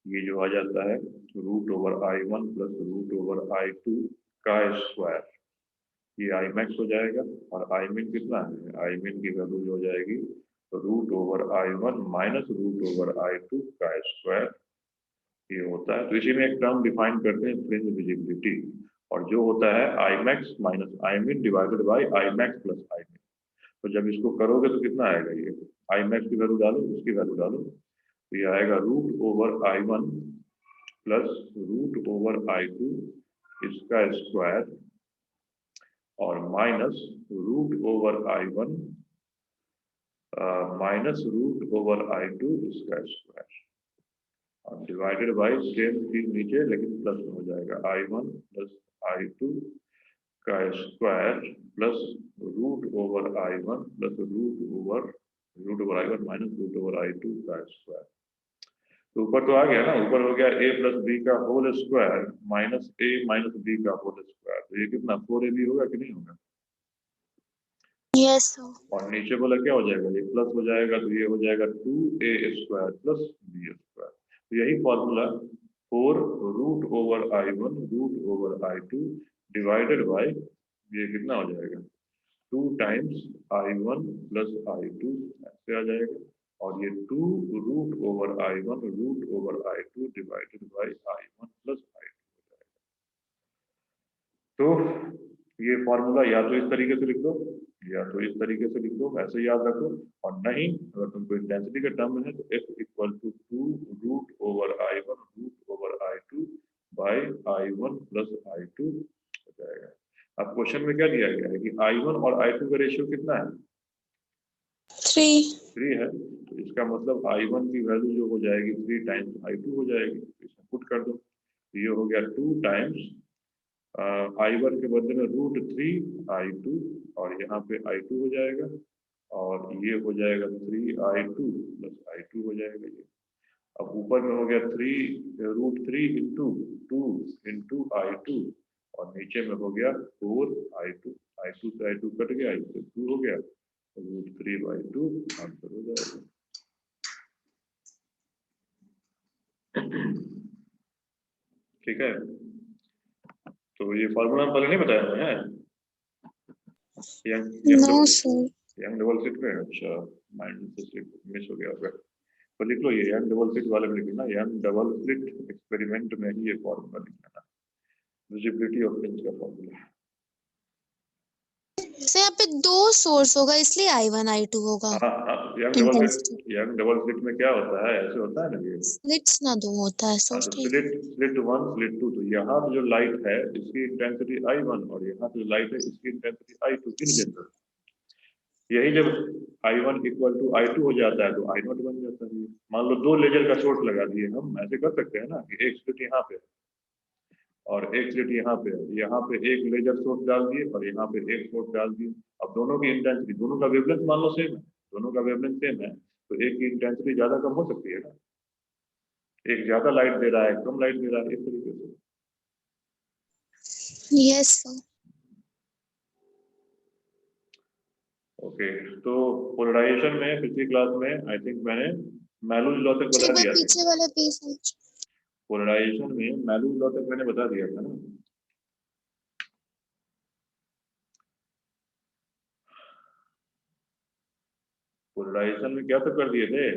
ये जो आ जाता है √/I1 प्लस √/I2 का स्क्वायर। ये आई मैक्स हो जाएगा और आई मिन कितना है, आई मिन की वैल्यू हो जाएगी √/I1 माइनस √/I2 का स्क्वायर। ये होता है, तो इसी में एक टर्म डिफाइन करते हैं फ्रिंज विजिबिलिटी, और जो होता है I max minus I min divided by I max plus I min. तो जब इसको करोगे तो कितना आएगा, ये आई मैक्स की वैल्यू डालो, उसकी वैल्यू डालो, तो ये आएगा √/I1 प्लस √/I2 इसका स्क्वायर और माइनस √/I1 माइनस √/I2 इसका स्क्वायर और डिवाइडेड बाई सेम चीज नीचे लेकिन प्लस में हो जाएगा I1 प्लस I2 का square plus √/I1 plus √/I1 minus √/I2 का स्क्वायर। तो ऊपर तो आ गया ना, ऊपर हो गया a प्लस बी का whole square minus a minus B का होल स्क्वायर। तो ये कितना 4ab होगा कि नहीं होगा? यस। और नीचे बोला क्या हो जाएगा, ये प्लस हो जाएगा, तो ये हो जाएगा 2a² प्लस b²। तो यही formula 4√/I1 √/I2 divided by ये कितना हो जाएगा 2 टाइम्स I1 प्लस I2 ऐसे आ जाएगा, और ये 2√/I1 √/I2 divided by I1 plus I2 हो जाएगा। तो ये फॉर्मूला या तो इस तरीके से लिख दो या तो इस तरीके से लिख दो, ऐसे याद रखो। और नहीं, अगर तुमको इंटेंसिटी के टर्म में है तो F equal to 2√/I1 √/I2 by I1 plus I2 हो जाएगा। अब क्वेश्चन में क्या दिया गया है कि I1 और I2 का रेशियो कितना है, 3 है। तो इसका मतलब I1 की वैल्यू जो हो जाएगी 3 टाइम्स I2 हो जाएगी, इसमें पुट कर दो। ये हो गया 2 टाइम्स I1 के बदले में √3I2 और यहाँ पे I2 हो जाएगा, और ये हो जाएगा 3I2 प्लस I2 हो जाएगा ये। अब ऊपर में हो गया 3√3 इंटू 2 इंटू I2 और नीचे में हो गया 4I2, I2 से I2 कट गया, इससे 2 हो गया, √3/2 आंसर हो जाएगा। ठीक है, तो ये फॉर्मूला हम पहले नहीं बताया है no sir. Young double slit में, अच्छा माइंड से मिस हो गया होगा, तो लिख लो ये यंग डबल स्लिट वाले में लिखना, यंग डबल स्लिट एक्सपेरिमेंट में ही ये फॉर्मूला लिखना, विजिबिलिटी ऑफ फ्रिंज का फॉर्मूला। सर यहाँ पे 2 सोर्स होगा इसलिए I1 I2 होगा। यंग डबल स्लिट में क्या होता है, ऐसे होता है ना, ये स्लिट्स ना 2 होता है सर। स्लिट 1 स्लिट 2, तो यहाँ पे जो लाइट है इसकी इंटेंसिटी I1 और यहाँ पे जो लाइट है इसकी इंटेंसिटी I2 इन जनरल। यही जब I1 इक्वल टू I2 हो जाता है तो I0 बन जाता है। मान लो 2 लेजर का सोर्स लगा दिए, हम ऐसे कर सकते हैं ना कि एक स्लिट यहाँ पे और एक स्लिट यहाँ पे, यहाँ पे एक लेजर सोर्स डाल दिए और यहाँ पे एक सोर्स डाल दिए। अब दोनों की इंटेंसिटी, दोनों का वेवलेंथ मान लो सेम है, दोनों का वेवलेंथ सेम है, तो एक की इंटेंसिटी ज्यादा कम हो सकती है ना, एक ज्यादा लाइट दे रहा है कम लाइट दे रहा है, इस तरीके से। Yes sir. ओके, तो पोलराइजेशन में पिछली क्लास में आई थिंक मैंने मैलूज लॉ तक बता दिया था। पीछे वाला पेज पोलराइजेशन में मैलूज लॉ तक मैंने बता दिया था ना। पोलराइजेशन में क्या तक कर दिए थे,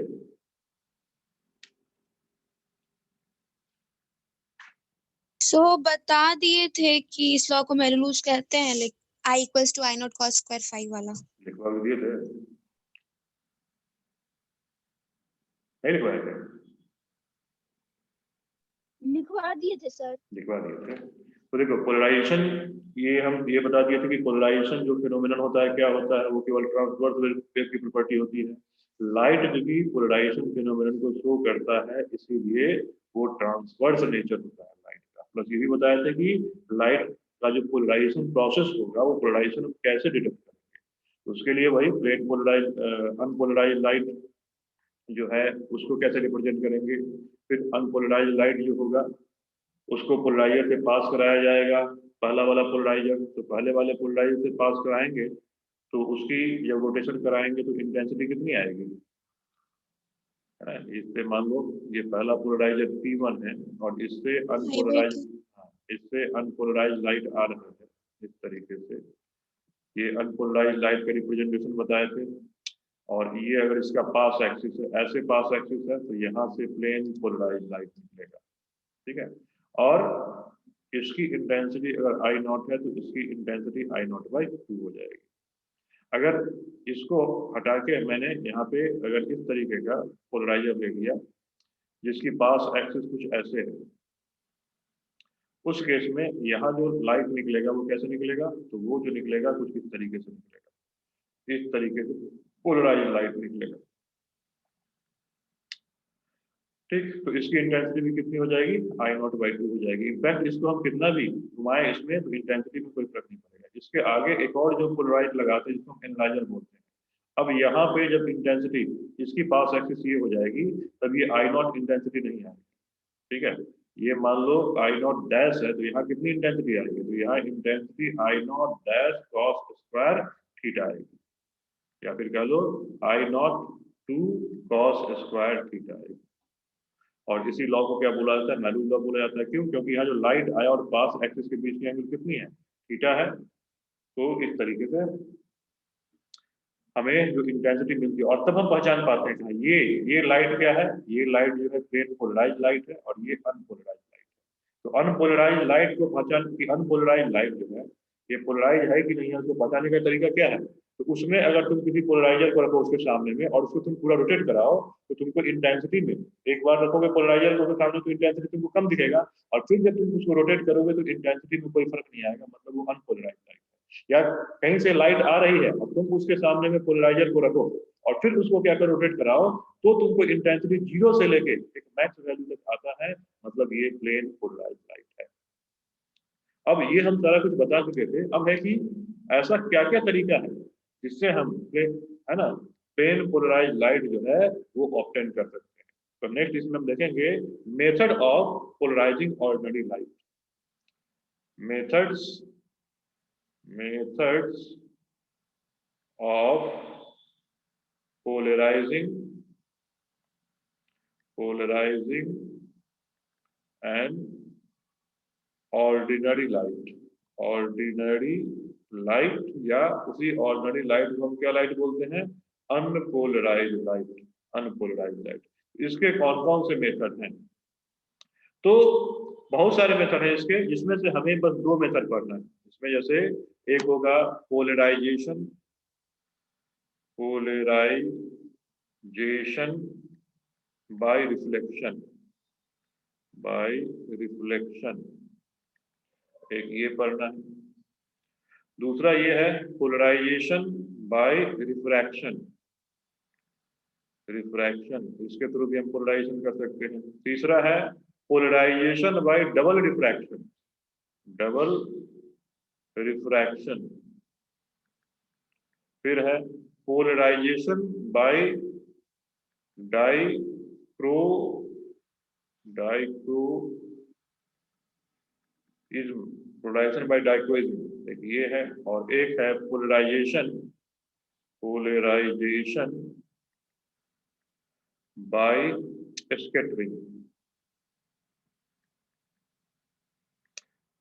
बता दिए थे कि इस लॉ को मैलूज कहते हैं, I equals to I0 cos square 5 वाला लिखवा भी दिए थे, नहीं लिखवाए थे? लिखवा दिए थे सर। लिखवा दिए थे। तो देखो पोलराइजेशन, ये हम ये बता दिए थे कि पोलराइजेशन जो फिनोमिनन होता है क्या होता है, वो केवल ट्रांसवर्स वेव की प्रॉपर्टी होती है। लाइट जो भी पोलराइजेशन फिनोमिनन को शो करता है, इसीलिए वो ट्रांसवर्स नेचर होता है लाइट का। प्लस ये भी बताया था कि लाइट का जो पोलराइजेशन प्रोसेस होगा वो पोलराइजेशन कैसे डिटेक्ट करेंगे, उसके लिए वही प्लेन पोलराइज अनपोलराइज लाइट जो है उसको कैसे रिप्रेजेंट करेंगे, फिर अनपोलराइज लाइट जो होगा उसको पोलराइजर से पास कराया जाएगा, पहला वाला पोलराइजर, तो पहले वाले पोलराइजर से पास कराएंगे तो उसकी जब रोटेशन कराएंगे तो इंटेंसिटी कितनी आएगी, है ना। इससे मान लो ये पहला पोलराइजर P1 है और इससे अनपोलराइज लाइट आ रहा है इस तरीके से। ये अनपोलराइज लाइट का रिप्रेजेंटेशन बताए थे। और ये अगर इसका पास एक्सिस है, ऐसे पास एक्सिस है, तो यहाँ से प्लेन पोलराइज लाइट निकलेगा। ठीक है। और इसकी इंटेंसिटी अगर I नॉट है तो इसकी इंटेंसिटी I नॉट बाई 2 हो जाएगी। अगर इसको हटा के मैंने यहाँ पे अगर इस तरीके का पोलराइजर ले लिया जिसकी पास एक्सिस कुछ ऐसे है, उस केस में यहाँ जो लाइट निकलेगा वो कैसे निकलेगा, तो वो जो निकलेगा कुछ इस तरीके से निकलेगा, इस तरीके से पोलराइज लाइट निकलेगा। ठीक, तो इसकी इंटेंसिटी भी कितनी हो जाएगी, I नॉट बाई 2 हो जाएगी। इनफैक्ट इसको हम कितना भी घुमाएं इसमें तो इंटेंसिटी में कोई फर्क नहीं पड़ेगा। इसके आगे एक और जो पोलराइज लगाते हैं जिसको हम एनालाइजर बोलते हैं। अब यहाँ पे जब इंटेंसिटी इसकी पास एक्सिस ये हो जाएगी तब ये I नॉट इंटेंसिटी नहीं आएगी। ठीक है, ये मान लो I नॉट डैश है तो यहाँ कितनी इंटेंसिटी आएगी, तो यहाँ intensity I not dash cos square theta आएगी, या फिर कह लो I not 2 cos square theta आएगी। और इसी लॉ को क्या बोला जाता है, मैलूज लॉ बोला जाता है। क्यों, क्योंकि यहाँ जो लाइट आया और पास एक्सिस के बीच की एंगल कितनी है, थीटा है। तो इस तरीके से हमें जो इंटेंसिटी मिलती है और तब हम पहचान पाते हैं ये लाइट क्या है, ये लाइट जो है प्लेन पोलराइज लाइट है और ये अनपोलराइज लाइट है। तो अनपोलराइज लाइट को पहचान की, अनपोलराइज लाइट जो है ये पोलराइज है कि नहीं है उसको पहचानने का तरीका क्या है, तो उसमें अगर तुम किसी पोलराइजर को रखो उसके सामने में और उसको तुम पूरा रोटेट कराओ तो तुमको इंटेंसिटी में, एक बार रखोगे पोलराइजर को सामने तो इंटेंसिटी तुमको कम दिखेगा, और फिर जब तुम उसको रोटेट करोगे तो इंटेंसिटी में कोई फर्क नहीं आएगा, मतलब वो अनपोलराइज लाइट है। या कहीं से लाइट आ रही है और तुम उसके सामने में पोलराइजर को रखो और फिर उसको क्या कर रोटेट कराओ तो तुमको इंटेंसिटी 0 से लेके एक मैक्स वैल्यू तक आता है, मतलब ये प्लेन पोलराइज लाइट है। अब ये हम सारा कुछ बता चुके थे। अब है कि ऐसा क्या क्या तरीका है जिससे हम है ना प्लेन पोलराइज लाइट जो है वो ऑब्टेन कर सकते हैं। तो नेक्स्ट इसमें हम देखेंगे method of polarizing ordinary light. Methods of polarizing and ordinary light या उसी ऑर्डिनरी लाइट को हम क्या लाइट बोलते हैं, अनपोलराइज लाइट। इसके कौन कौन से मेथड हैं, तो बहुत सारे मेथड हैं इसके, जिसमें से हमें बस 2 मेथड पढ़ना है। इसमें जैसे एक होगा पोलराइजेशन बाय रिफ्लेक्शन, एक ये पढ़ना है। दूसरा ये है पोलराइजेशन बाय रिफ्रैक्शन, इसके थ्रू भी हम पोलराइजेशन कर सकते हैं। तीसरा है पोलराइजेशन बाय डबल रिफ्रैक्शन, फिर है पोलराइजेशन बाय डाइक्रोइज्म, एक ये है। और एक है पोलराइजेशन बाय स्कैटरिंग।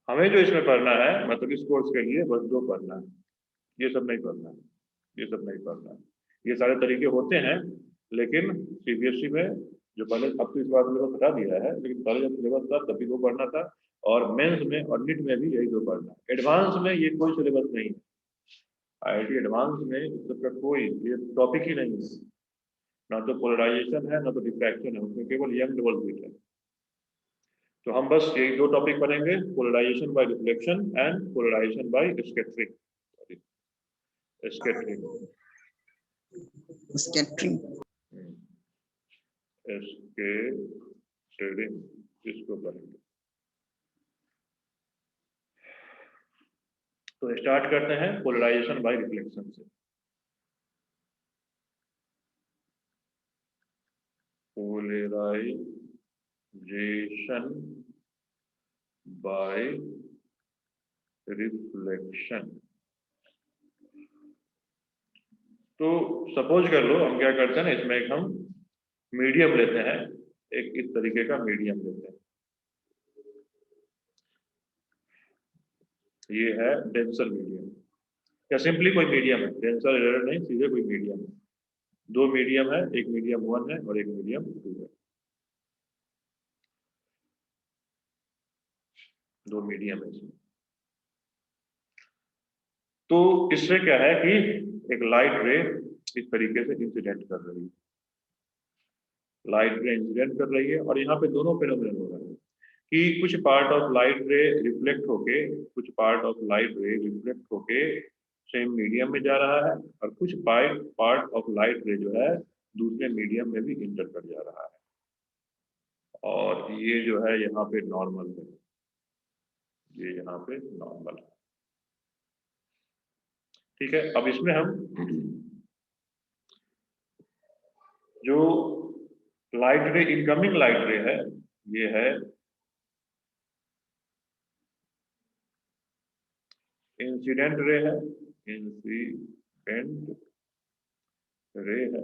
हमें जो इसमें पढ़ना है, मतलब इस कोर्स के लिए बस 2 पढ़ना है, ये सब नहीं पढ़ना है। ये सारे तरीके होते हैं लेकिन सीबीएसई में जो पहले, अब तो इस बार सिलेबस हटा दिया है, लेकिन पहले जब सिलेबस था तभी 2 पढ़ना था, और मेंस में और नीट में भी यही 2 पढ़ना है। एडवांस में ये कोई सिलेबस नहीं है, IIT एडवांस में इस सबका कोई ये टॉपिक ही नहीं है, ना तो पोलराइजेशन है ना तो डिफ्रैक्शन है, उसमें केवल यंग डबल स्लिट है। तो हम बस यही 2 टॉपिक पढ़ेंगे, polarisation by reflection and polarization by scattering. इसको पढ़ेंगे। तो स्टार्ट करते हैं पोलराइजेशन बाय रिफ्लेक्शन से। Polarisation by reflection. तो सपोज कर लो हम क्या करते हैं ना, इसमें एक हम मीडियम लेते हैं, एक इस तरीके का मीडियम लेते हैं, ये है डेंसर मीडियम, या सिंपली कोई मीडियम है, डेंसर एरर नहीं, सीधे कोई मीडियम है। दो मीडियम है, एक मीडियम 1 है और एक मीडियम 2 है, दो मीडियम है इसमें। तो इससे क्या है कि एक लाइट रे इस तरीके से इंसिडेंट कर रही है, लाइट रे इंसिडेंट कर रही है, और यहाँ पे दोनों फेनोमेनन हो रहा है कि कुछ पार्ट ऑफ लाइट रे रिफ्लेक्ट होके, कुछ पार्ट ऑफ लाइट रे रिफ्लेक्ट होके सेम मीडियम में जा रहा है, और कुछ पार्ट ऑफ लाइट रे जो है दूसरे मीडियम में भी इंटर कर जा रहा है, और ये जो है यहाँ पे नॉर्मल है, ये यहाँ पे नॉर्मल है। ठीक है, अब इसमें हम जो लाइट रे, इनकमिंग लाइट रे है, ये है इंसिडेंट रे है, इंसिडेंट रे है,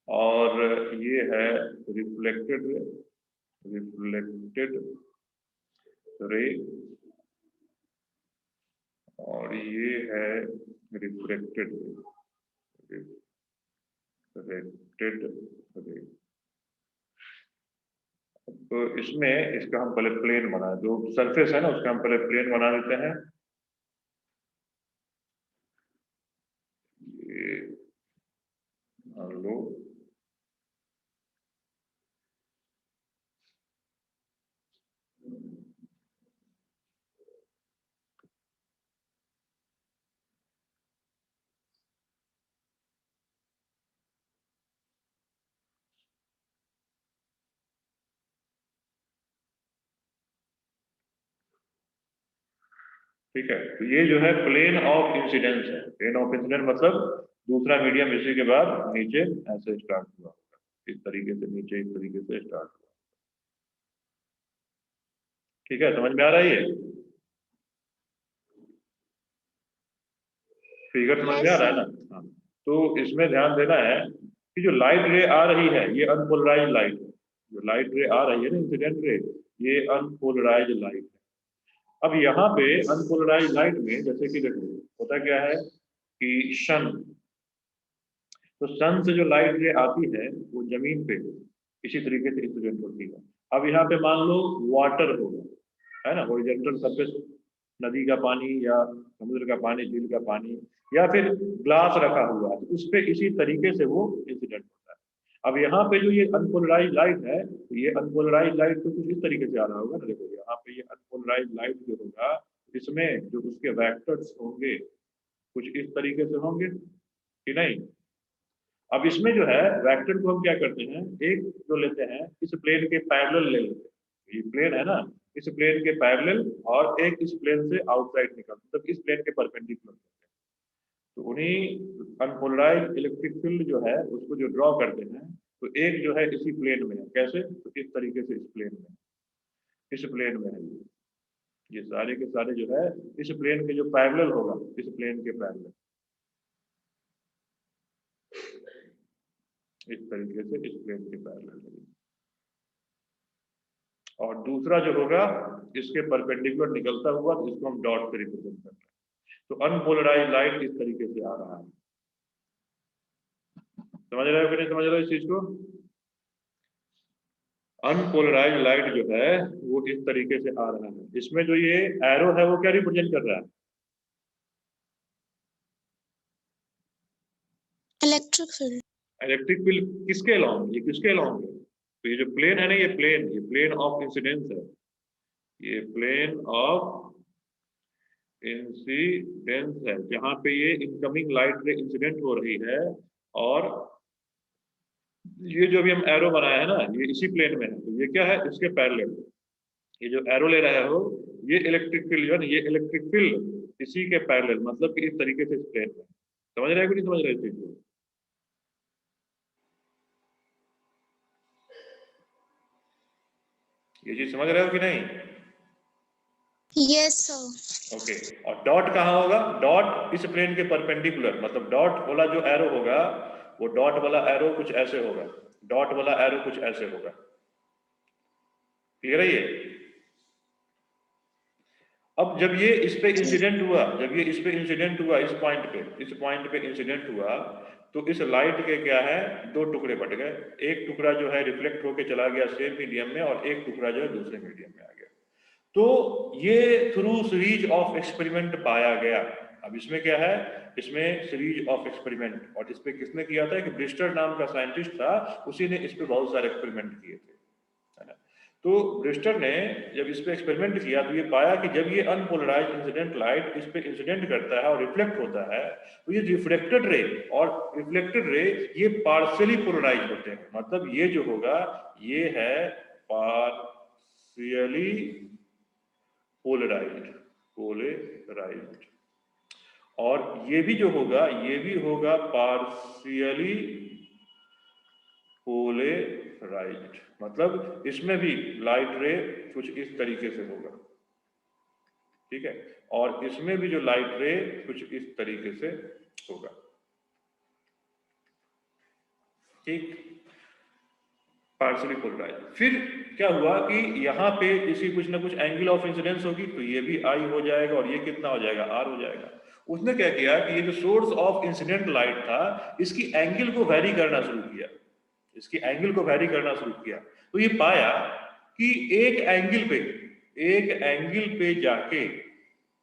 और ये है रिफ्लेक्टेड रे, रिफ्लेक्टेड रे, और ये है रिफ्लेक्टेड रे, रिफ्लेक्टेड रे। तो इसमें इसका हम पहले प्लेन बना, जो सरफेस है ना उसका हम पहले प्लेन बना देते हैं। ये मान लो ठीक है, तो ये जो है प्लेन ऑफ इंसिडेंस है, प्लेन ऑफ इंसिडेंस मतलब दूसरा मीडियम इसी के बाद नीचे ऐसे स्टार्ट हुआ होगा, इस तरीके से नीचे इस तरीके से स्टार्ट हुआ। ठीक है, समझ में आ रहा है ये फिगर, समझ में आ रहा है ना? हाँ, तो इसमें ध्यान देना है कि जो लाइट रे आ रही है ये अनपोलराइज लाइट है, जो लाइट रे आ रही है ना इंसिडेंट रे, ये अनपोलराइज लाइट है। अब यहाँ पे अनपोलराइज लाइट में जैसे कि देखो होता क्या है कि सन, तो सन से जो लाइट रे आती है वो जमीन पे इसी तरीके से इंसिडेंट होती है। अब यहाँ पे मान लो वाटर होगा, है ना, हॉरिजॉन्टल सरफेस, नदी का पानी या समुद्र का पानी, झील का पानी, या फिर ग्लास रखा हुआ है, तो उस पे इसी तरीके से वो इंसिडेंट होता है। अब यहाँ पे जो ये अनपोलराइज लाइट है, तो ये अनपोलराइज लाइट तो कुछ इस तरीके से आ रहा होगा ना, देखो यहाँ पे ये अनपोलराइज लाइट जो होगा इसमें जो उसके वेक्टर्स होंगे कुछ इस तरीके से होंगे कि नहीं। अब इसमें जो है वेक्टर को हम क्या करते हैं, एक जो लेते हैं इस प्लेन के पैरेलल ले लेते हैं, ये प्लेन है ना, इस प्लेन के पैरेलल, और एक इस प्लेन से आउटसाइड निकल, मतलब इस प्लेन के परपेंडिकुलर, तो उन्हीं अनपोलराइज्ड इलेक्ट्रिक फील्ड जो है उसको जो ड्रॉ करते हैं, तो एक जो है इसी प्लेन में है, कैसे, तो इस तरीके से इस प्लेन में, इस प्लेन में है ये सारे के सारे जो है इस प्लेन के जो पैरेलल होगा, इस प्लेन के पैरेलल, इस तरीके से इस प्लेन के पैरेलल है। और दूसरा जो होगा इसके परपेंडिकुलर निकलता हुआ, तो इसको हम डॉट से रिप्रेजेंट करते हैं। तो अनपोलराइज लाइट इस तरीके से आ रहा है, समझ रहे हो कि नहीं समझ रहे हो इस चीज को? अनपोलराइज लाइट जो है वो इस तरीके से आ रहा है, इसमें जो ये एरो है वो क्या रिप्रेजेंट कर रहा है, इलेक्ट्रिक फील्ड। इलेक्ट्रिक फील्ड किसके अलाउंग, ये किसके अलाउंग है, तो ये जो प्लेन है ना, ये प्लेन ऑफ इंसिडेंस है, ये प्लेन ऑफ इंसिडेंस है, जहां पे ये इनकमिंग लाइट रे इंसिडेंट हो रही है, और ये जो भी हम एरो बनाया है ना ये इसी प्लेन में है, तो ये क्या है इसके पैरेलल, ये जो एरो ले रहे हो ये इलेक्ट्रिक फील्ड जो है, ये इलेक्ट्रिक फील्ड इसी के पैरेलल, मतलब कि इस तरीके से इस प्लेन में, समझ रहे हो कि नहीं समझ रहे इस चीज को? ये चीज समझ रहे हो कि नहीं? Yes sir. ओके, और डॉट कहाँ होगा, डॉट इस प्लेन के परपेंडिकुलर, मतलब डॉट वाला जो एरो होगा वो डॉट वाला एरो कुछ ऐसे होगा, डॉट वाला एरो कुछ ऐसे होगा। क्लियर है ये? अब जब ये इस पे इंसिडेंट हुआ, जब ये इस पे इंसिडेंट हुआ, इस पॉइंट पे इंसिडेंट हुआ, तो इस लाइट के क्या है, दो टुकड़े बट गए। एक टुकड़ा जो है रिफ्लेक्ट होके चला गया सेम मीडियम में, और एक टुकड़ा जो है दूसरे मीडियम में आ गया। तो ये थ्रू सीरीज ऑफ एक्सपेरिमेंट पाया गया। अब इसमें क्या है, इसमें सीरीज ऑफ एक्सपेरिमेंट, और इस पे किसने किया था, एक ब्रिस्टर नाम का साइंटिस्ट था, उसी ने इस पे बहुत सारे एक्सपेरिमेंट किए थे, है ना। तो ब्रिस्टर ने जब इस पे एक्सपेरिमेंट किया तो ये पाया कि जब ये अनपोलराइज इंसिडेंट लाइट इस पे इंसिडेंट करता है और रिफ्लेक्ट होता है, तो ये रिफ्लेक्टेड रे और रिफ्लेक्टेड रे ये पार्शियली पोलराइज होते हैं। मतलब ये जो होगा ये है पार्शियली पोलराइज्ड, और ये भी जो होगा ये भी होगा पार्शियली पोलराइज्ड। मतलब इसमें भी लाइट रे कुछ इस तरीके से होगा, ठीक है, और इसमें भी जो लाइट रे कुछ इस तरीके से होगा, ठीक, पार्शियली पोलराइज्ड। फिर क्या हुआ कि यहाँ पे इसी कुछ ना कुछ एंगल ऑफ इंसिडेंस होगी, तो ये भी आई हो जाएगा, और ये कितना हो जाएगा, आर हो जाएगा। उसने क्या किया कि ये जो सोर्स ऑफ इंसिडेंट लाइट था इसकी एंगल को वैरी करना शुरू किया, इसकी एंगल को वैरी करना शुरू किया। तो ये पाया कि एक एंगल पे जाके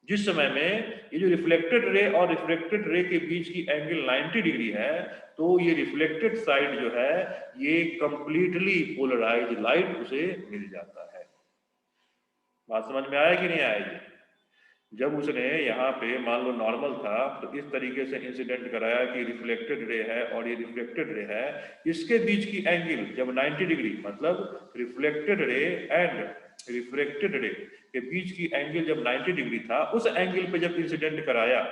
जिस समय में ये जो रिफ्लेक्टेड रे और रिफ्लेक्टेड रे के बीच की एंगल 90 डिग्री है, तो ये रिफ्लेक्टेड साइड जो है ये कंप्लीटली पोलराइज्ड लाइट उसे मिल जाता है। बात समझ में आया कि नहीं आया? जब उसने यहाँ पे मान लो नॉर्मल था तो इस तरीके से इंसिडेंट कराया कि रिफ्लेक्टेड रे है और ये रिफ्लेक्टेड रे है, इसके बीच की एंगल जब 90 डिग्री, मतलब reflected ray and reflected ray के बीच की एंगल जब 90 डिग्री था, उस एंगल पे जब इंसिडेंट कराया,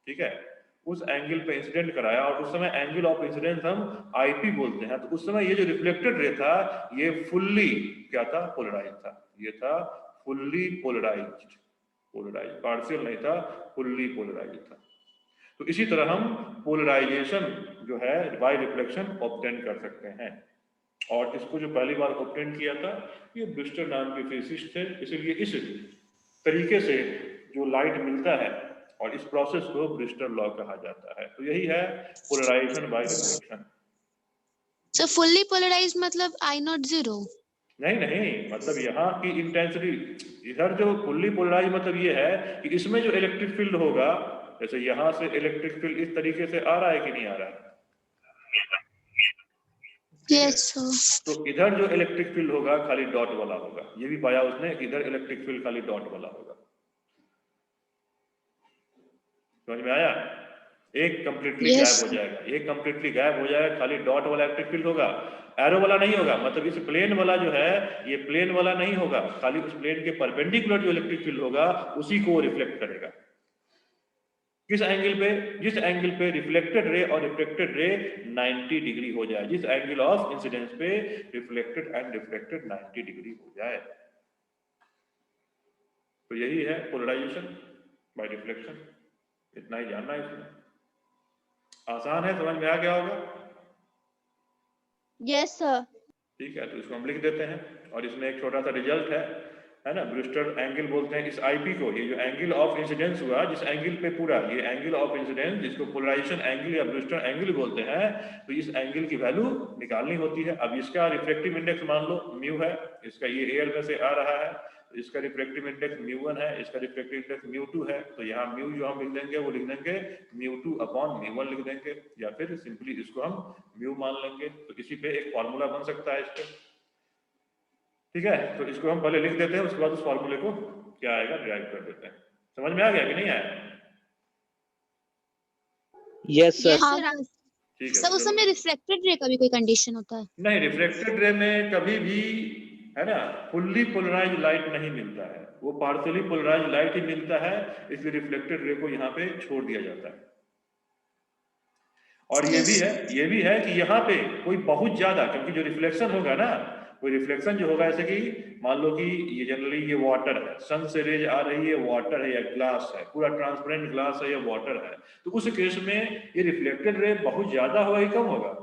ठीक है, उस एंगल पे इंसिडेंट कराया, और उस समय एंगल ऑफ इंसिडेंस हम आईपी बोलते हैं, तो उस समय ये जो रिफ्लेक्टेड रे था ये फुल्ली क्या था, पोलराइज था, ये था फुल्ली पोलराइज्ड, पार्शियल नहीं था, फुल्ली पोलराइज था। तो इसी तरह हम पोलराइजेशन जो है बाय रिफ्लेक्शन ऑब्टेन कर सकते हैं, और इसको जो पहली बार ऑब्टेन किया था ये ब्रिस्टर नाम के फिजिसिस्ट थे। इसलिए इस तरीके से जो लाइट मिलता है और इस प्रोसेस को ब्रिस्टर लॉ कहा जाता है। तो यही है polarization by reflection. So fully polarized मतलब आई नॉट जीरो? नहीं, मतलब यहाँ की इंटेंसिटी, इधर जो फुल्ली पोलराइज मतलब ये है कि इसमें जो इलेक्ट्रिक फील्ड होगा, जैसे यहाँ से इलेक्ट्रिक फील्ड इस तरीके से आ रहा है कि नहीं आ रहा है, यस सर। तो इधर जो इलेक्ट्रिक फील्ड होगा खाली डॉट वाला होगा, ये भी पाया उसने, इधर इलेक्ट्रिक फील्ड खाली डॉट वाला होगा। समझ में आया? एक कंप्लीटली Yes. गायब हो जाएगा, एक कंप्लीटली गायब हो जाएगा, खाली डॉट वाला इलेक्ट्रिक फील्ड होगा, एरो वाला नहीं होगा। मतलब इस प्लेन वाला जो है ये प्लेन वाला नहीं होगा, खाली उस प्लेन के परपेंडिकुलर जो इलेक्ट्रिक फील्ड होगा उसी को रिफ्लेक्ट करेगा। किस एंगल पे? जिस एंगल पे रिफ्लेक्टेड रे और रिफ्लेक्टेड रे 90 डिग्री हो जाए, जिस एंगल ऑफ इंसिडेंस पे रिफ्लेक्टेड एंड रिफ्लेक्टेड 90 डिग्री हो जाए। तो यही है पोलराइजेशन बाय रिफ्लेक्शन। इतना ही जानना है इसमें, आसान है, समझ में आ गया होगा? Yes sir. ठीक है, तो इसको हम लिख देते हैं, और इसमें एक छोटा सा रिजल्ट है ना, ब्रिस्टर एंगल बोलते हैं इस आईपी को। ये जो एंगल ऑफ इंसिडेंस हुआ, जिस एंगल पे पूरा ये एंगल ऑफ इंसिडेंस, जिसको पोलराइजेशन एंगल या ब्रिस्टर एंगल बोलते हैं, तो इस एंगल की वैल्यू निकालनी होती है। अब इसका रिफ्लेक्टिव इंडेक्स मान लो म्यू है, इसका ये एयर में से आ रहा है, इसका रिफ्लेक्टिव इंडेक्स μ1 है, इसका रिफ्लेक्टिव इंडेक्स μ2 है। तो यहाँ म्यू जो हम लिख देंगे वो लिख देंगे μ2 अपॉन μ1 लिख देंगे, या फिर सिंपली इसको हम म्यू मान लेंगे। तो इसी पे एक फॉर्मूला बन सकता है इसके, ठीक है। तो इसको हम पहले लिख देते हैं, उसके बाद उस फॉर्मूले को क्या आएगा ड्राइव कर देते हैं। समझ में आ गया कि नहीं आया? Yes sir. ठीक है। सर उस समय रिफ्लेक्टेड रे का भी कोई कंडीशन होता है? नहीं, रिफ्लेक्टेड रे में कभी भी है ना फुल्ली पोलराइज लाइट नहीं मिलता है, वो पार्शियली पोलराइज लाइट ही मिलता है, इसलिए रिफ्लेक्टेड रे को यहाँ पे छोड़ दिया जाता है। और ये भी है कि यहाँ पे कोई बहुत ज्यादा, क्योंकि जो रिफ्लेक्शन होगा ना, कोई रिफ्लेक्शन जो होगा, जैसे कि मान लो कि ये जनरली ये वाटर है, सन से रेज आ रही है, वाटर है या ग्लास है, पूरा ट्रांसपेरेंट ग्लास है या वाटर है, तो उस केस में ये रिफ्लेक्टेड रे बहुत ज्यादा होगा कि कम होगा?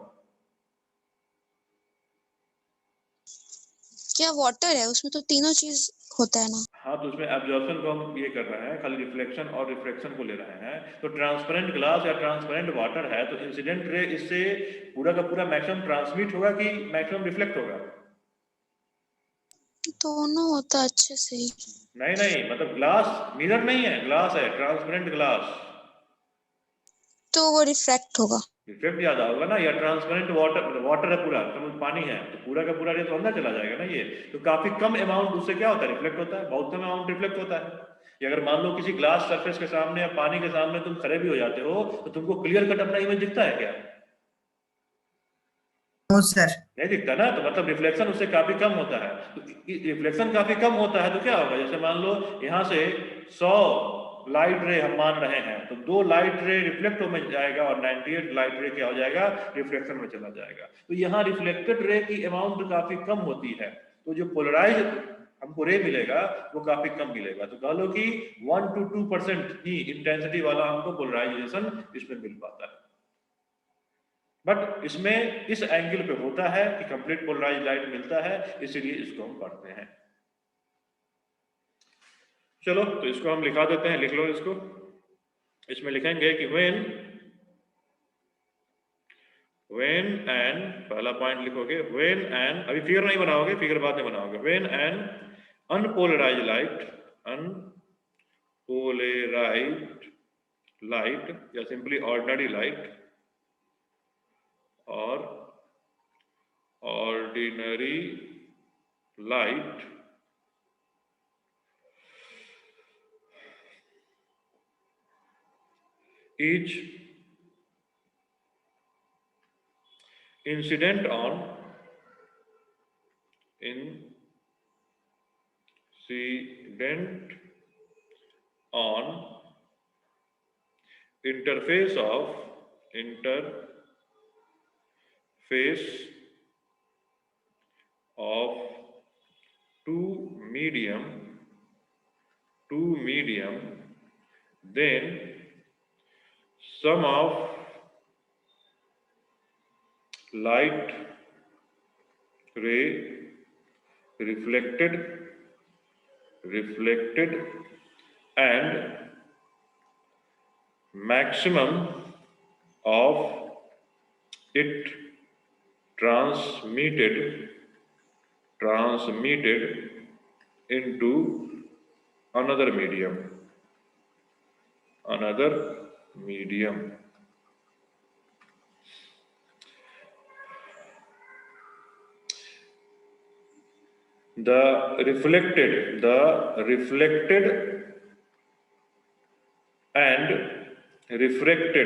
क्या वाटर है उसमें तो तीनों चीज होता है ना। हाँ, तो उसमें एब्जॉर्प्शन को हम ये कर रहे हैं, खाली रिफ्लेक्शन और रिफ्रैक्शन को ले रहे हैं। तो ट्रांसपेरेंट ग्लास या ट्रांसपेरेंट वाटर है तो इंसिडेंट रे इससे पूरा का पूरा मैक्सिमम ट्रांसमिट होगा कि मैक्सिमम रिफ्लेक्ट होगा? दोनों होता अच्छे से ही। नहीं नहीं, मतलब ग्लास मिरर नहीं है, ग्लास है, ट्रांसपेरेंट ग्लास। तो वो रिफ्रैक्ट होगा। रिफ्लेक्ट ज्यादा होगा ना, या ट्रांसपेरेंट वाटर, वाटर है पूरा तो पानी है तो पूरा का पूरा रे तो अंदर चला जाएगा ना। ये तो काफी कम अमाउंट उससे क्या होता है, रिफ्लेक्ट होता है, बहुत कम अमाउंट रिफ्लेक्ट होता है। या अगर मान लो किसी ग्लास सरफेस के सामने या पानी के सामने तुम खड़े भी हो जाते हो तो तुमको क्लियर कट अपना इमेज दिखता है क्या? No sir. नहीं दिखता ना, तो मतलब रिफ्लेक्शन उससे काफी कम होता है। तो रिफ्लेक्शन काफी कम होता है तो क्या होगा, जैसे मान लो यहाँ से 100 लाइट रे हम मान रहे हैं तो 2 लाइट रे रिफ्लेक्ट में जाएगा और 98 लाइट रे क्या हो जाएगा, रिफ्लेक्शन में चला जाएगा। तो यहाँ रिफ्लेक्टेड रे की अमाउंट काफी कम होती है, तो जो पोलराइज हमको रे मिलेगा वो काफी कम मिलेगा। तो कह लो कि 1 to 2% ही इंटेंसिटी वाला हमको पोलराइजेशन इसमें मिल पाता है। बट इसमें इस एंगल पे होता है कि कंप्लीट पोलराइज लाइट मिलता है, इसीलिए इसको हम पढ़ते हैं। चलो तो इसको हम लिखा देते हैं, लिख लो इसको। इसमें लिखेंगे कि व्हेन एन, पहला पॉइंट लिखोगे व्हेन एन, अभी फिगर नहीं बनाओगे, फिगर बाद में बनाओगे। व्हेन एन अनपोलराइज लाइट या सिंपली ऑर्डिनरी लाइट और ordinary light is incident on interface of two medium, then sum of light ray reflected and maximum of it transmitted into another medium. The reflected and refracted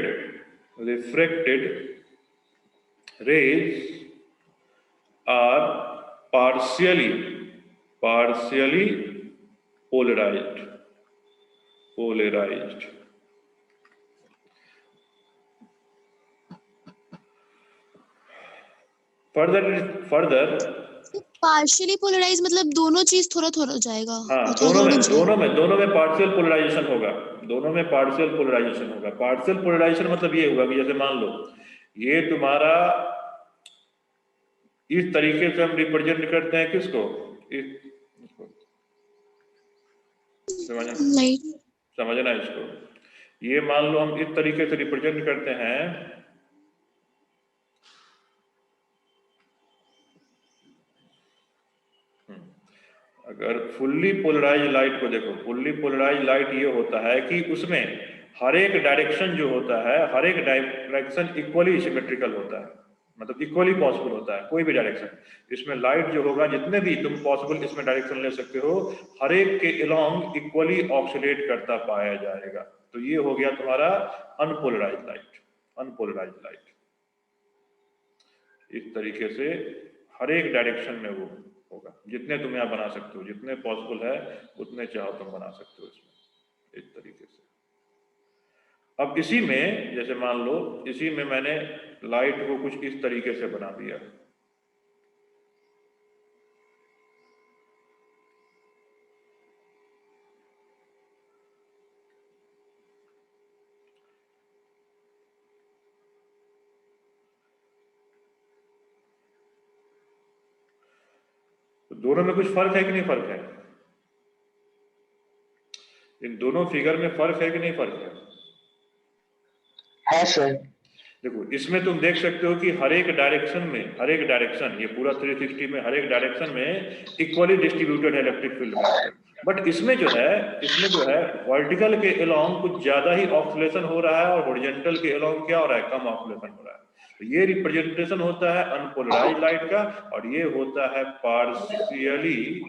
rays are partially polarized. Further partially polarize मतलब दोनों चीज थोड़ा थोड़ा हो जाएगा। हाँ, वो थोड़ा थोड़ा दोनों में पार्शियल पोलराइजेशन होगा। पार्शियल पोलराइजेशन मतलब ये होगा कि जैसे मान लो ये तुम्हारा इस तरीके से हम रिप्रेजेंट करते हैं किसको, समझना इसको। ये मान लो हम इस तरीके से रिप्रेजेंट करते हैं, अगर फुल्ली पोलराइज लाइट को देखो, फुल्ली पोलराइज लाइट ये होता है कि उसमें हर एक डायरेक्शन जो होता है, हर एक डायरेक्शन इक्वली सिमेट्रिकल होता है, मतलब इक्वली पॉसिबल होता है कोई भी डायरेक्शन। इसमें लाइट जो होगा, जितने भी तुम पॉसिबल इसमें डायरेक्शन ले सकते हो, हर एक के अलोंग इक्वली ऑक्सीलेट करता पाया जाएगा। तो ये हो गया तुम्हारा अनपोलराइज लाइट। इस तरीके से हर एक डायरेक्शन में वो होगा, जितने तुम यहाँ बना सकते हो, जितने पॉसिबल है उतने चाहो तुम बना सकते हो इसमें, इस तरीके से। अब इसी में जैसे मान लो इसी में मैंने लाइट को कुछ इस तरीके से बना दिया, दोनों में कुछ फर्क है कि नहीं फर्क है? इन दोनों फिगर में फर्क है कि नहीं फर्क है सर। देखो इसमें तुम देख सकते हो कि हर एक डायरेक्शन ये पूरा 360 में हर एक डायरेक्शन में इक्वली डिस्ट्रीब्यूटेड है इलेक्ट्रिक फील्ड वेक्टर। बट इसमें जो है वर्टिकल के अलोंग कुछ ज्यादा ही ऑक्सीलेशन हो रहा है और हॉरिजॉन्टल के अलोंग क्या हो रहा है, कम ऑक्सीलेशन हो रहा है। तो ये रिप्रेजेंटेशन होता है अनपोलराइज्ड लाइट का, और ये होता है पार्शियली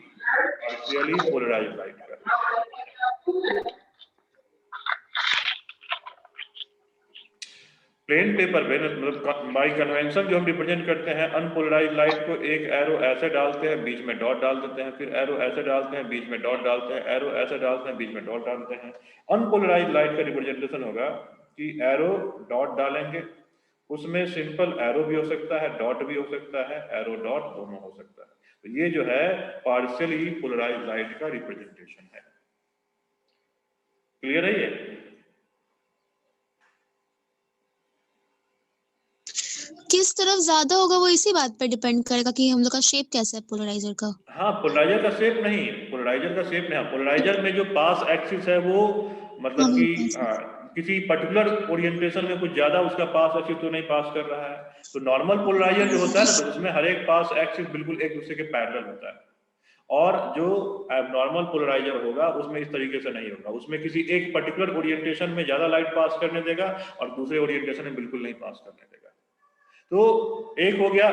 पोलराइज्ड लाइट का। प्लेन पेपर पे मतलब बाई कन्वेंशन जो हम रिप्रेजेंट करते हैं अनपोलराइज्ड लाइट को, एक एरो ऐसे डालते हैं, बीच में डॉट डाल देते हैं, फिर एरो ऐसे डालते हैं, बीच में डॉट डालते हैं, एरो ऐसे डालते हैं, बीच में डॉट डालते हैं। अनपोलराइज्ड लाइट का रिप्रेजेंटेशन होगा कि एरो डॉट डालेंगे, उसमें सिंपल एरो भी हो सकता है, डॉट भी हो सकता है, एरो डॉट दोनों हो सकता है। तो ये जो है पार्शियली पोलराइज्ड लाइट का रिप्रेजेंटेशन है। क्लियर है ये? किस तरफ ज्यादा होगा वो इसी बात पे डिपेंड करेगा कि हम लोग का शेप कैसा है पोलराइजर का। हाँ, पोलराइजर का शेप नहीं, पोलराइजर में जो पास एक्सिस है वो मतलब कि किसी पर्टिकुलर ओरिएंटेशन में कुछ ज्यादा उसका पास एक्सिस तो नहीं पास कर रहा है। तो नॉर्मल पोलराइजर जो होता है ना, तो उसमें हर एक पास एक्सिस बिल्कुल एक दूसरे के पैरेलल होता है, और जो एबनॉर्मल पोलराइजर होगा उसमें इस तरीके से नहीं होगा, उसमें किसी एक पर्टिकुलर ओरिएंटेशन में ज्यादा लाइट पास करने देगा और दूसरे ओरिएंटेशन में बिल्कुल नहीं पास करने देगा। तो एक हो गया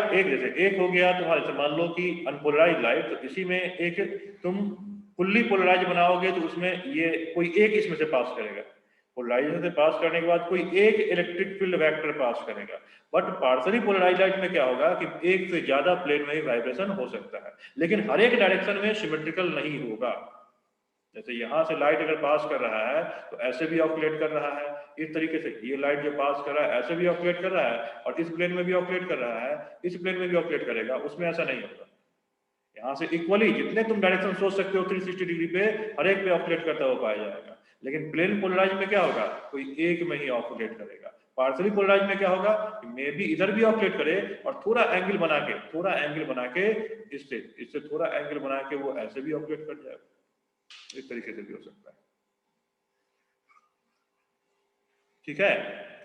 तुम्हारे से, मान लो कि अनपोलराइज लाइट, तो इसी में एक तुम फुल्ली पोलराइज बनाओगे तो उसमें ये कोई एक इसमें से पास करेगा, पोलराइजेशन से पास करने के बाद कोई एक इलेक्ट्रिक फील्ड वेक्टर पास करेगा। बट पार्शियली पोलराइज लाइट में क्या होगा कि एक से ज्यादा प्लेन में ही वाइब्रेशन हो सकता है, लेकिन हर एक डायरेक्शन में सिमेट्रिकल नहीं होगा। जैसे यहां से लाइट अगर पास कर रहा है तो ऐसे भी ऑक्यूलेट कर रहा है, इस तरीके से ये लाइट जो पास कर रहा है ऐसे भी ऑक्यूलेट कर रहा है, और इस प्लेन में भी ऑक्यूलेट कर रहा है, इस प्लेन में भी ऑक्यूलेट करेगा, उसमें ऐसा नहीं होगा। यहाँ से इक्वली जितने तुम डायरेक्शन सोच सकते हो 360 डिग्री पे हर एक पे ऑक्यूलेट करता हुआ पाया जाएगा। लेकिन प्लेन पोलराइज में क्या होगा, कोई एक में ही ऑक्यूलेट करेगा। पार्शियली पोलराइज में क्या होगा, मे भी इधर भी ऑक्यूलेट करे और थोड़ा एंगल बना के इससे थोड़ा एंगल बना के वो ऐसे भी ऑक्यूलेट कर जाएगा, इस तरीके से भी हो सकता है। ठीक है,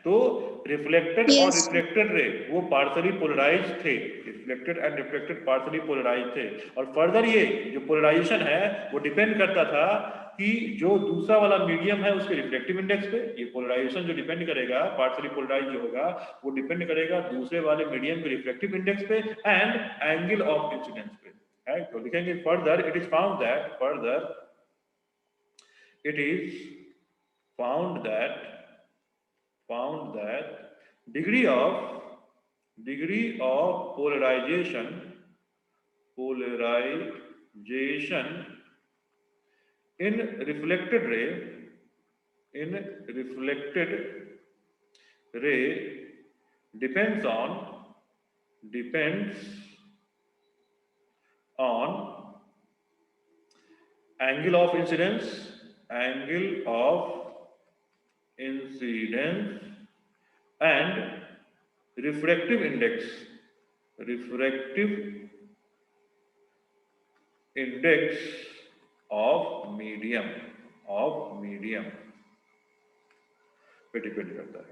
तो रिफ्लेक्टेड और रिफ्लेक्टेड रे वो पार्शियली पोलराइज थे, reflected and reflected partially polarize थे। और फर्दर ये जो पोलराइजेशन है वो डिपेंड करता था कि जो दूसरा वाला मीडियम है उसके रिफ्लेक्टिव इंडेक्स पे। ये पोलराइजेशन जो डिपेंड करेगा, पार्शियली पोलराइज जो होगा वो डिपेंड करेगा दूसरे वाले मीडियम के रिफ्लेक्टिव इंडेक्स पे एंड एंगल ऑफ इंसिडेंस पे, है। तो लिखेंगे further it is found that degree of polarization in reflected ray depends on angle of incidence and refractive index of medium पे डिपेंड करता है।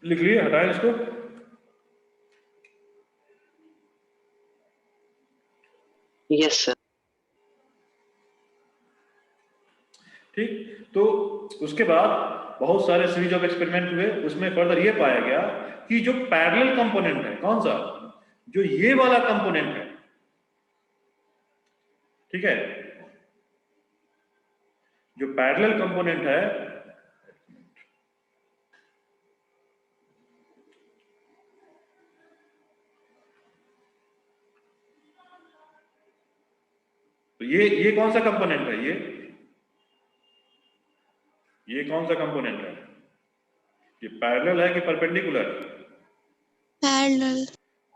लिख लिए, हटाएं इसको। Yes sir. ठीक, तो उसके बाद बहुत सारे सीरीज ऑफ एक्सपेरिमेंट हुए, उसमें फर्दर ये पाया गया कि जो पैरेलल कंपोनेंट है, कौन सा, जो ये वाला कंपोनेंट है, ठीक है, जो पैरेलल कंपोनेंट है, तो ये कौन सा कंपोनेंट है, ये कौन सा कंपोनेंट है, ये पैरेलल है कि परपेंडिकुलर? पैरेलल।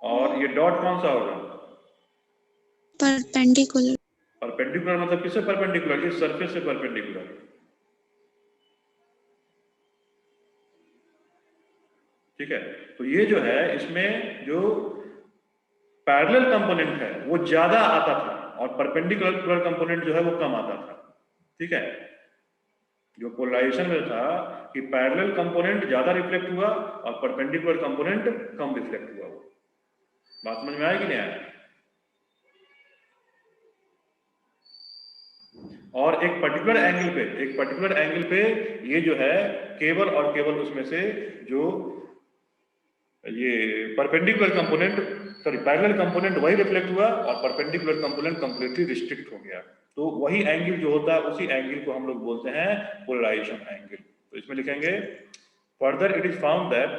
और ये डॉट कौन सा होगा? परपेंडिकुलर। परपेंडिकुलर मतलब किससे परपेंडिकुलर? इस सरफेस से परपेंडिकुलर। ठीक है, तो ये जो है इसमें जो पैरेलल कंपोनेंट है वो ज्यादा आता था और परपेंडिकुलर कंपोनेंट जो है वो कम आता था। ठीक है, जो पोलराइजेशन में था कि पैरेलल कंपोनेंट ज्यादा रिफ्लेक्ट हुआ और परपेंडिकुलर कंपोनेंट कम रिफ्लेक्ट हुआ। वो बात समझ में आया कि नहीं आया? और एक पर्टिकुलर एंगल पे ये जो है केवल और केवल उसमें से जो ये परपेंडिकुलर कंपोनेंट पैरेलल कंपोनेंट वही रिफ्लेक्ट हुआ और परपेंडिकुलर कंपोनेंट कंप्लीटली रिस्ट्रिक्ट हो गया। तो वही एंगल जो होता है उसी एंगल को हम लोग बोलते हैं पोलराइजेशन एंगल। तो इसमें लिखेंगे further it is found that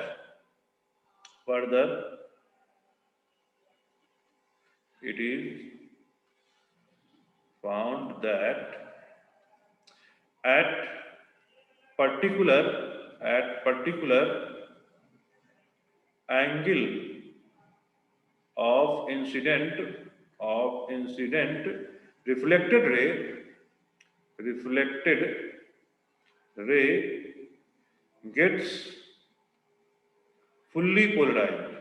at particular angle of incident reflected ray gets fully polarized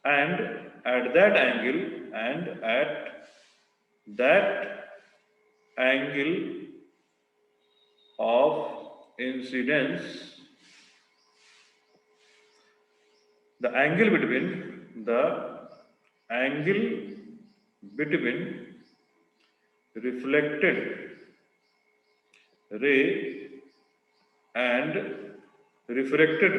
and at that angle of incidence, the angle between reflected ray and refracted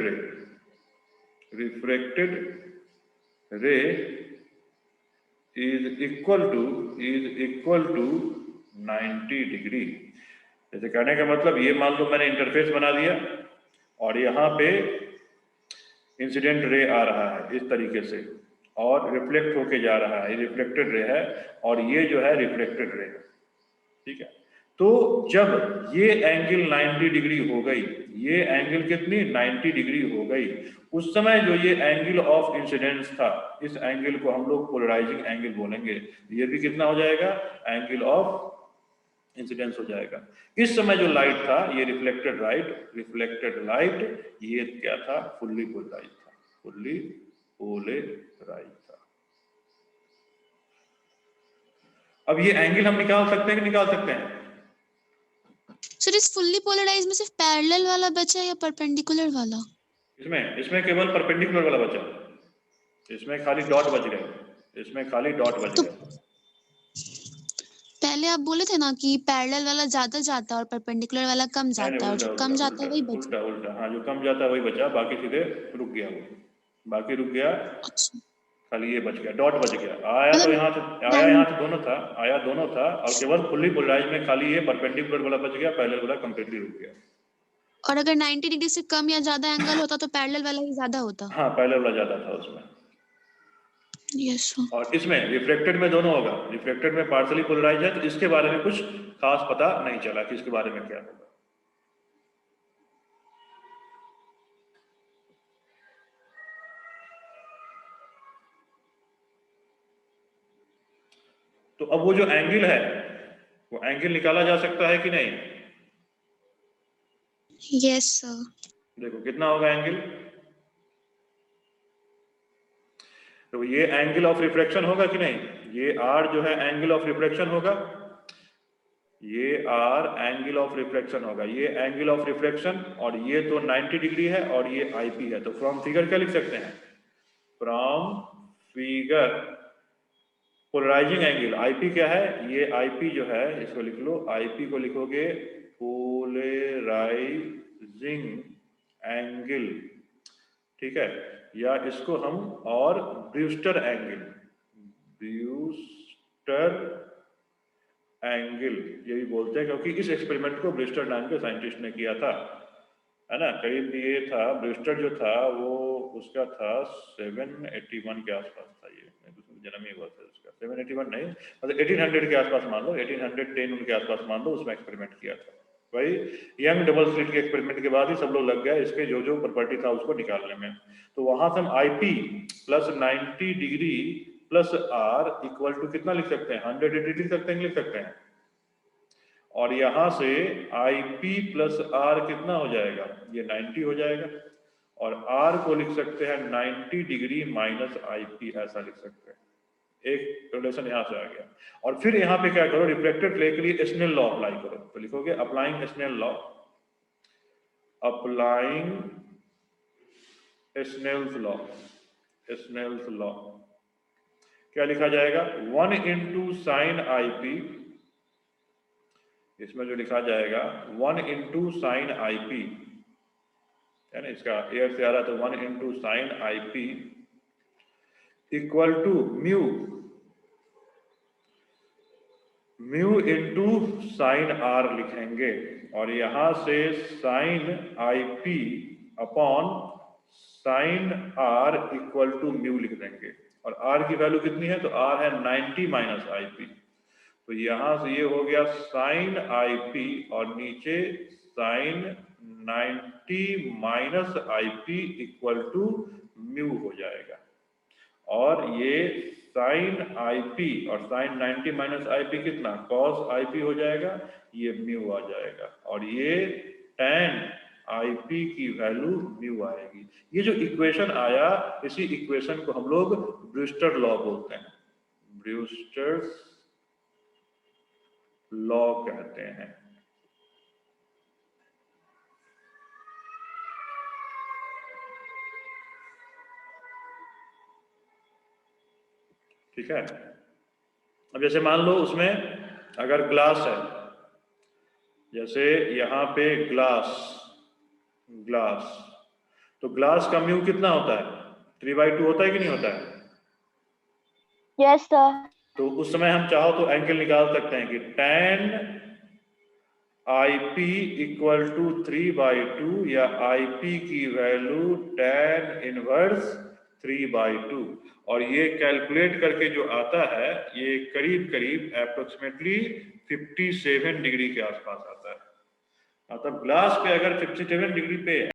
ray is equal to 90 degree. जैसे कहने का मतलब ये मान लो मैंने interface बना दिया और यहाँ पे इंसिडेंट रे आ रहा है इस तरीके से और रिफ्लेक्ट होके जा रहा है, रिफ्लेक्टेड रे है और ये जो है रिफ्लेक्टेड रे है। ठीक है, तो जब ये एंगल 90 डिग्री हो गई, ये एंगल कितनी 90 डिग्री हो गई, उस समय जो ये एंगल ऑफ इंसिडेंस था इस एंगल को हम लोग पोलराइजिंग एंगल बोलेंगे। ये भी कितना हो जाएगा एंगल ऑफ इंसिडेंस हो जाएगा। इस समय जो लाइट था ये रिफ्लेक्टेड लाइट ये क्या था फुल्ली पोलराइज्ड था। अब ये एंगल हम निकाल सकते हैं कि निकाल सकते हैं? सर इस फुल्ली पोलराइज्ड में सिर्फ पैरेलल वाला बचा या परपेंडिकुलर वाला? इसमें केवल परपेंडिकुलर वाला बचा, इसमें खाली डॉट बच गए, तो पहले आप बोले थे ना कि पैरेलल वाला ज्यादा जाता है और परपेंडिकुलर वाला कम जाता है और जो कम जाता है वही बचा। उल्टा हाँ, जो कम जाता है वही बचा, बाकी सीधे रुक गया, अच्छा, खाली ये बच गया, डॉट बच गया। आया तो यहाँ से दोनों था और केवल फुल्ली पोलराइज में खाली ये परपेंडिकुलर वाला बच गया, पैरेलल वाला कंप्लीटली रुक गया। और अगर 90 डिग्री से कम या ज्यादा एंगल होता तो पैरेलल वाला ही ज्यादा होता? हाँ, पैरेलल वाला ज्यादा था उसमें। Yes sir. और इसमें रिफ्लेक्टेड में दोनों होगा, रिफ्लेक्टेड में पार्शियली पोलराइज है तो इसके बारे में कुछ खास पता नहीं चला कि इसके बारे में क्या होगा। तो अब वो जो एंगल है वो एंगल निकाला जा सकता है कि नहीं? Yes sir. देखो कितना होगा एंगल, तो ये एंगल ऑफ रिफ्लेक्शन होगा कि नहीं? ये R जो है एंगल ऑफ रिफ्लेक्शन होगा, ये R एंगल ऑफ रिफ्लेक्शन होगा, ये एंगल ऑफ रिफ्लेक्शन और ये तो 90 डिग्री है और ये IP है। तो फ्रॉम फिगर क्या लिख सकते हैं? From figure polarizing angle IP क्या है? ये IP जो है इसको लिख लो, IP को लिखोगे पोलराइजिंग एंगल, ठीक है, या इसको हम और ब्रूस्टर एंगल ये भी बोलते हैं, क्योंकि इस एक्सपेरिमेंट को ब्रूस्टर नाम के साइंटिस्ट ने किया था, है ना। करीब ये था ब्रूस्टर जो था वो उसका था 781 के आसपास था, ये जन्म ही हुआ था उसका 781 नहीं, मतलब 1800 के आसपास मान लो, 1810 उनके आसपास मान लो, उसमें एक्सपेरिमेंट किया था भाई। यंग डबल स्लिट के एक्सपेरिमेंट के बाद ही सब लोग लग गए इसके जो प्रॉपर्टी था उसको निकालने में। तो वहां से हम IP plus 90 degree plus R equal to कितना लिख सकते हैं? 180 लिख सकते हैं। और यहां से IP प्लस R कितना हो जाएगा? ये 90 हो जाएगा। और R को लिख सकते हैं 90 डिग्री माइनस IP, ऐसा लिख सकते हैं। एक रिलेशन यहाँ से आ गया। और फिर यहाँ पे क्या करो, रिफ्लेक्टेड रे के लिए स्नेल लॉ अप्लाई करो। तो लिखोगे applying Snell law, applying Snell's law, Snell's law क्या लिखा जाएगा, 1 इंटू साइन IP, इसमें जो लिखा जाएगा 1 इंटू साइन IP है ना, इसका एयर से आ रहा है तो 1 into sine IP equal to mu, mu into sine R लिखेंगे। और यहां से sine IP upon sine R equal to mu लिख देंगे। और R की वैल्यू कितनी है, तो R है 90 माइनस IP, तो यहां से ये हो गया साइन IP और नीचे sine 90 minus IP equal to mu हो जाएगा। और ये साइन IP और साइन 90 माइनस IP कितना, कॉस IP हो जाएगा, ये म्यू आ जाएगा। और ये tan IP की वैल्यू म्यू आएगी। ये जो इक्वेशन आया, इसी इक्वेशन को हम लोग ब्रूस्टर लॉ बोलते हैं, ब्रूस्टर्स लॉ कहते हैं। ठीक है। अब जैसे मान लो उसमें अगर ग्लास है, जैसे यहाँ पे ग्लास, ग्लास, तो ग्लास का म्यू कितना होता है, 3/2 होता है कि नहीं होता है? Yes sir. तो उस समय हम चाहो तो एंगल निकाल सकते हैं कि tan IP इक्वल टू 3/2 या IP की वैल्यू tan इनवर्स 3/2। और ये कैलकुलेट करके जो आता है, ये करीब करीब अप्रोक्सीमेटली 57 डिग्री के आसपास आता है। मतलब ग्लास पे अगर 57 डिग्री पे